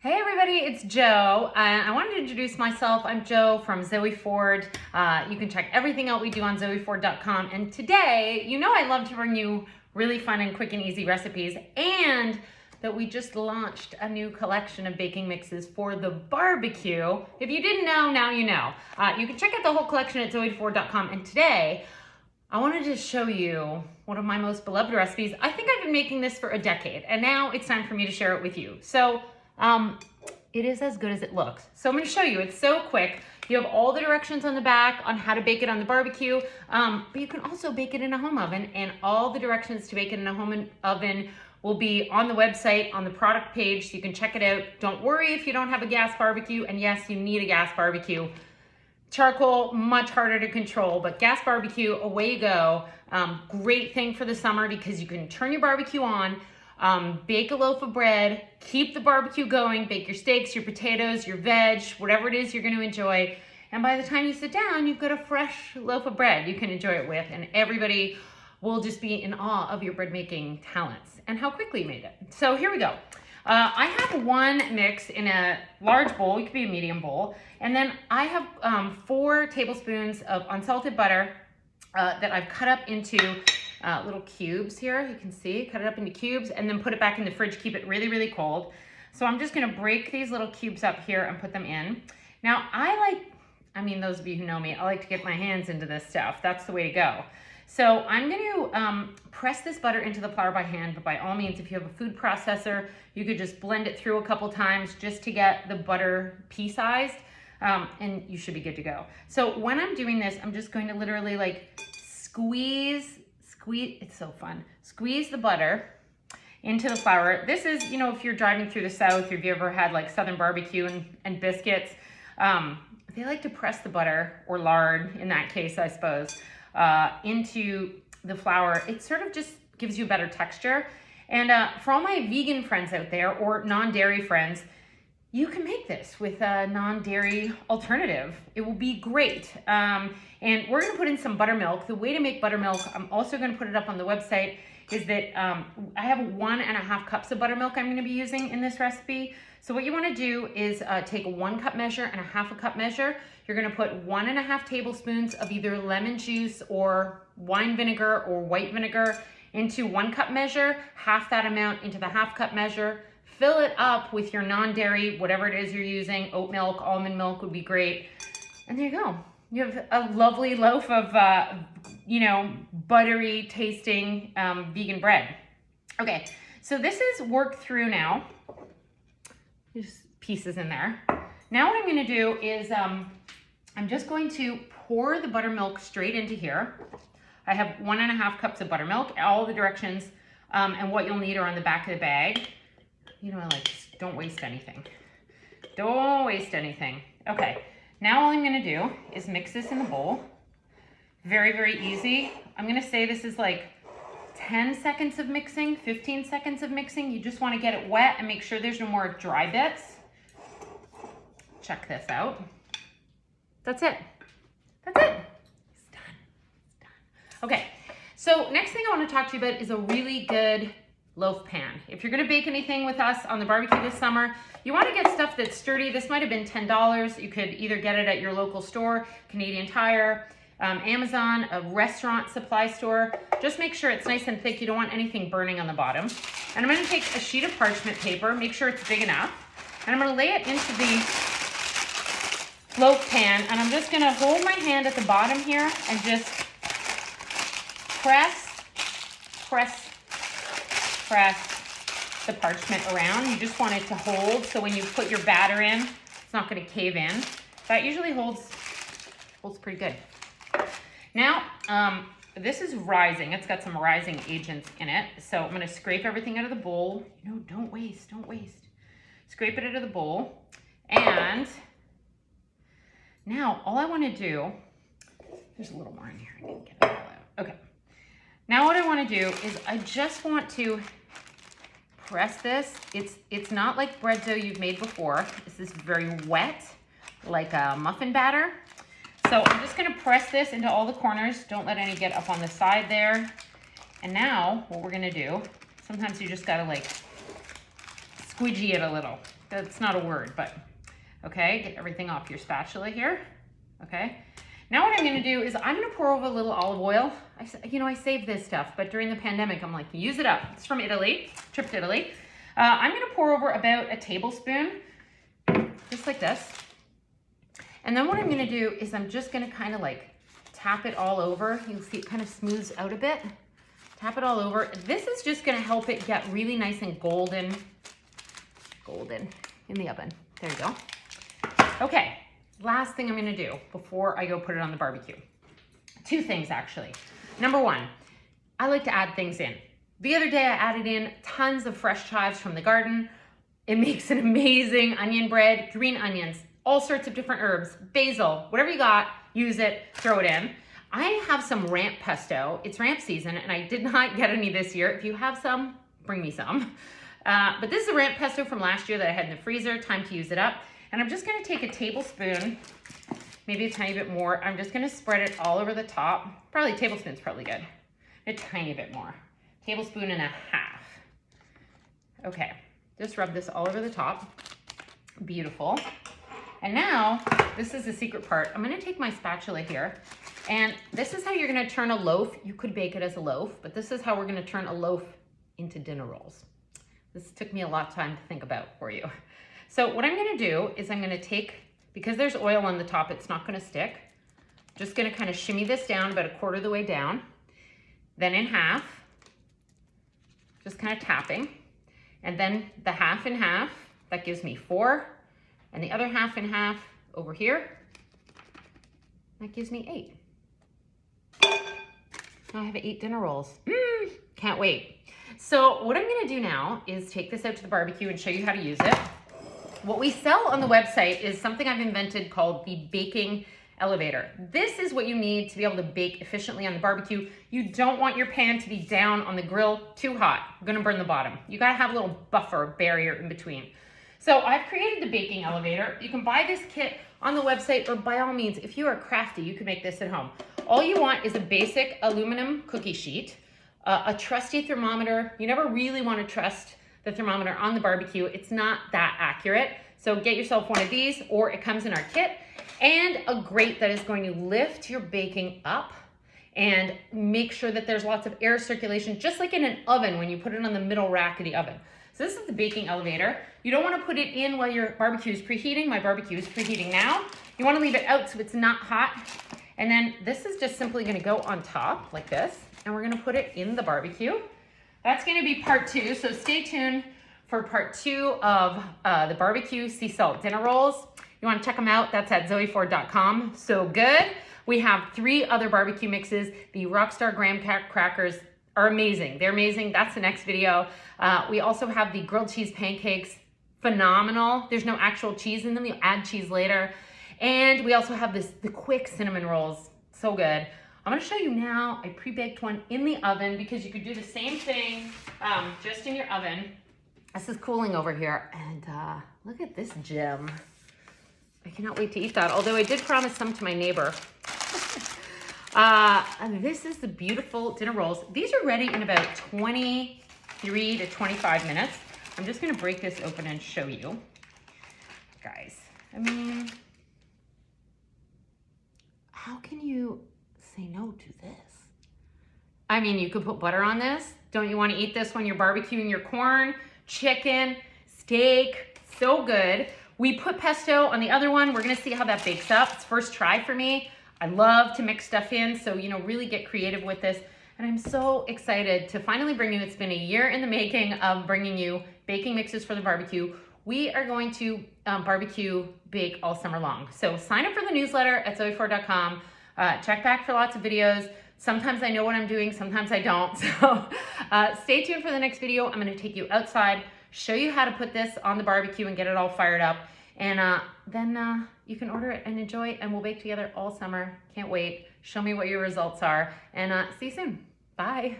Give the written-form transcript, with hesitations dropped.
Hey everybody, it's Jo. I wanted to introduce myself. I'm Jo from Zoe Ford. You can check everything out we do on zoeford.com. And today, you know I love to bring you really fun and quick and easy recipes, and that we just launched a new collection of baking mixes for the barbecue. If you didn't know, now you know. You can check out the whole collection at zoeford.com. And today, I wanted to show you one of my most beloved recipes. I think I've been making this for a decade, and now it's time for me to share it with you. So, it is as good as it looks. So I'm going to show you. It's so quick. You have all the directions on the back on how to bake it on the barbecue, but you can also bake it in a home oven, and all the directions to bake it in a home oven will be on the website, on the product page, so you can check it out. Don't worry if you don't have a gas barbecue, and yes, you need a gas barbecue. Charcoal, much harder to control, but gas barbecue, away you go. Great thing for the summer because you can turn your barbecue on, bake a loaf of bread, keep the barbecue going, bake your steaks, your potatoes, your veg, whatever it is you're going to enjoy. And by the time you sit down, you've got a fresh loaf of bread you can enjoy it with, and everybody will just be in awe of your bread making talents and how quickly you made it. So here we go. I have one mix in a large bowl. It could be a medium bowl. And then I have 4 tablespoons of unsalted butter that I've cut up into little cubes here. You can see, cut it up into cubes and then put it back in the fridge. Keep it really, really cold. So I'm just gonna break these little cubes up here and put them in. Now those of you who know me, I like to get my hands into this stuff. That's the way to go. So I'm going to press this butter into the flour by hand, but by all means, if you have a food processor, you could just blend it through a couple times just to get the butter pea-sized, and you should be good to go. So when I'm doing this, I'm just going to literally like squeeze, it's so fun. Squeeze the butter into the flour. This is, you know, if you're driving through the South, or if you ever had like Southern barbecue and biscuits, they like to press the butter, or lard in that case, I suppose, into the flour. It sort of just gives you a better texture. And for all my vegan friends out there, or non-dairy friends, you can make this with a non-dairy alternative. It will be great. And we're gonna put in some buttermilk. The way to make buttermilk, I'm also gonna put it up on the website, is that I have 1.5 cups of buttermilk I'm gonna be using in this recipe. So what you wanna do is take a 1 cup measure and a 1/2 cup measure. You're gonna put 1.5 tablespoons of either lemon juice or wine vinegar or white vinegar into 1 cup measure, half that amount into the 1/2 cup measure. Fill it up with your non-dairy, whatever it is you're using. Oat milk, almond milk would be great. And there you go. You have a lovely loaf of, buttery tasting vegan bread. Okay, so this is worked through now. There's pieces in there. Now what I'm gonna do is I'm just going to pour the buttermilk straight into here. I have 1.5 cups of buttermilk. All the directions and what you'll need are on the back of the bag. You know, just don't waste anything. Don't waste anything. Okay, now all I'm gonna do is mix this in the bowl. Very, very easy. I'm gonna say this is like 10 seconds of mixing, 15 seconds of mixing. You just wanna get it wet and make sure there's no more dry bits. Check this out. That's it. That's it. It's done. It's done. Okay, so next thing I wanna talk to you about is a really good loaf pan. If you're gonna bake anything with us on the barbecue this summer, you wanna get stuff that's sturdy. This might've been $10. You could either get it at your local store, Canadian Tire, Amazon, a restaurant supply store. Just make sure it's nice and thick. You don't want anything burning on the bottom. And I'm gonna take a sheet of parchment paper, make sure it's big enough, and I'm gonna lay it into the loaf pan, and I'm just gonna hold my hand at the bottom here and just press the parchment around. You just want it to hold, so when you put your batter in, it's not gonna cave in. That usually holds pretty good. Now, this is rising. It's got some rising agents in it. So I'm gonna scrape everything out of the bowl. You know, don't waste. Scrape it out of the bowl. And now all I wanna do, there's a little more in here. I didn't get it all out. Okay. Now what I wanna do is I just want to press this. It's not like bread dough you've made before. This is very wet, like a muffin batter. So I'm just gonna press this into all the corners. Don't let any get up on the side there. And now what we're gonna do, sometimes you just gotta like squidgy it a little. That's not a word, but okay, get everything off your spatula here. Okay. Now what I'm gonna do is I'm gonna pour over a little olive oil. I save this stuff, but during the pandemic, I'm like, use it up. It's from Italy, trip to Italy. I'm gonna pour over about a tablespoon, just like this. And then what I'm gonna do is I'm just gonna kind of like tap it all over. You'll see it kind of smooths out a bit. Tap it all over. This is just gonna help it get really nice and golden in the oven. There you go. Okay, last thing I'm gonna do before I go put it on the barbecue. Two things actually. Number one, I like to add things in. The other day I added in tons of fresh chives from the garden. It makes an amazing onion bread, green onions, all sorts of different herbs, basil, whatever you got, use it, throw it in. I have some ramp pesto. It's ramp season and I did not get any this year. If you have some, bring me some. But this is a ramp pesto from last year that I had in the freezer, time to use it up. And I'm just gonna take a tablespoon, maybe a tiny bit more. I'm just gonna spread it all over the top. Probably a tablespoon's probably good. A tiny bit more, tablespoon and a half. Okay, just rub this all over the top. Beautiful. And now, this is the secret part. I'm gonna take my spatula here, and this is how you're gonna turn a loaf. You could bake it as a loaf, but this is how we're gonna turn a loaf into dinner rolls. This took me a lot of time to think about for you. So what I'm gonna do is I'm gonna take, because there's oil on the top, it's not gonna stick. Just gonna kind of shimmy this down about a quarter of the way down, then in half, just kind of tapping, and then the half in half, that gives me 4, and the other half in half over here, that gives me 8. Now I have 8 dinner rolls. Can't wait. So what I'm gonna do now is take this out to the barbecue and show you how to use it. What we sell on the website is something I've invented called the baking elevator. This is what you need to be able to bake efficiently on the barbecue. You don't want your pan to be down on the grill too hot. You're gonna burn the bottom. You gotta have a little buffer barrier in between. So I've created the baking elevator. You can buy this kit on the website, or by all means, if you are crafty, you can make this at home. All you want is a basic aluminum cookie sheet, a trusty thermometer. You never really want to trust the thermometer on the barbecue. It's not that accurate. So get yourself one of these, or it comes in our kit, and a grate that is going to lift your baking up and make sure that there's lots of air circulation, just like in an oven when you put it on the middle rack of the oven. So this is the baking elevator. You don't want to put it in while your barbecue is preheating. My barbecue is preheating now. You want to leave it out so it's not hot. And then this is just simply going to go on top like this, and we're going to put it in the barbecue. That's going to be part 2, so stay tuned for part 2 of the barbecue sea salt dinner rolls. You want to check them out, that's at zoeford.com. So good. We have 3 other barbecue mixes. The Rockstar Graham crackers are amazing. They're amazing. That's the next video. We also have the grilled cheese pancakes. Phenomenal. There's no actual cheese in them. You add cheese later. And we also have the quick cinnamon rolls. So good. I'm going to show you now a pre-baked one in the oven, because you could do the same thing just in your oven. This is cooling over here, and look at this gem. I cannot wait to eat that, although I did promise some to my neighbor. And this is the beautiful dinner rolls. These are ready in about 23 to 25 minutes. I'm just going to break this open and show you. Guys, I mean, how can you say no to this? I mean, you could put butter on this. Don't you want to eat this when you're barbecuing your corn, chicken, steak? So good. We put pesto on the other one. We're gonna see how that bakes up. It's first try for me. I love to mix stuff in, so really get creative with this. And I'm so excited to finally bring you, it's been a year in the making of bringing you baking mixes for the barbecue. We are going to barbecue bake all summer long. So sign up for the newsletter at zoeford.com. Check back for lots of videos. Sometimes I know what I'm doing, sometimes I don't. So stay tuned for the next video. I'm gonna take you outside, show you how to put this on the barbecue and get it all fired up. And then you can order it and enjoy, and we'll bake together all summer. Can't wait. Show me what your results are, and see you soon. Bye.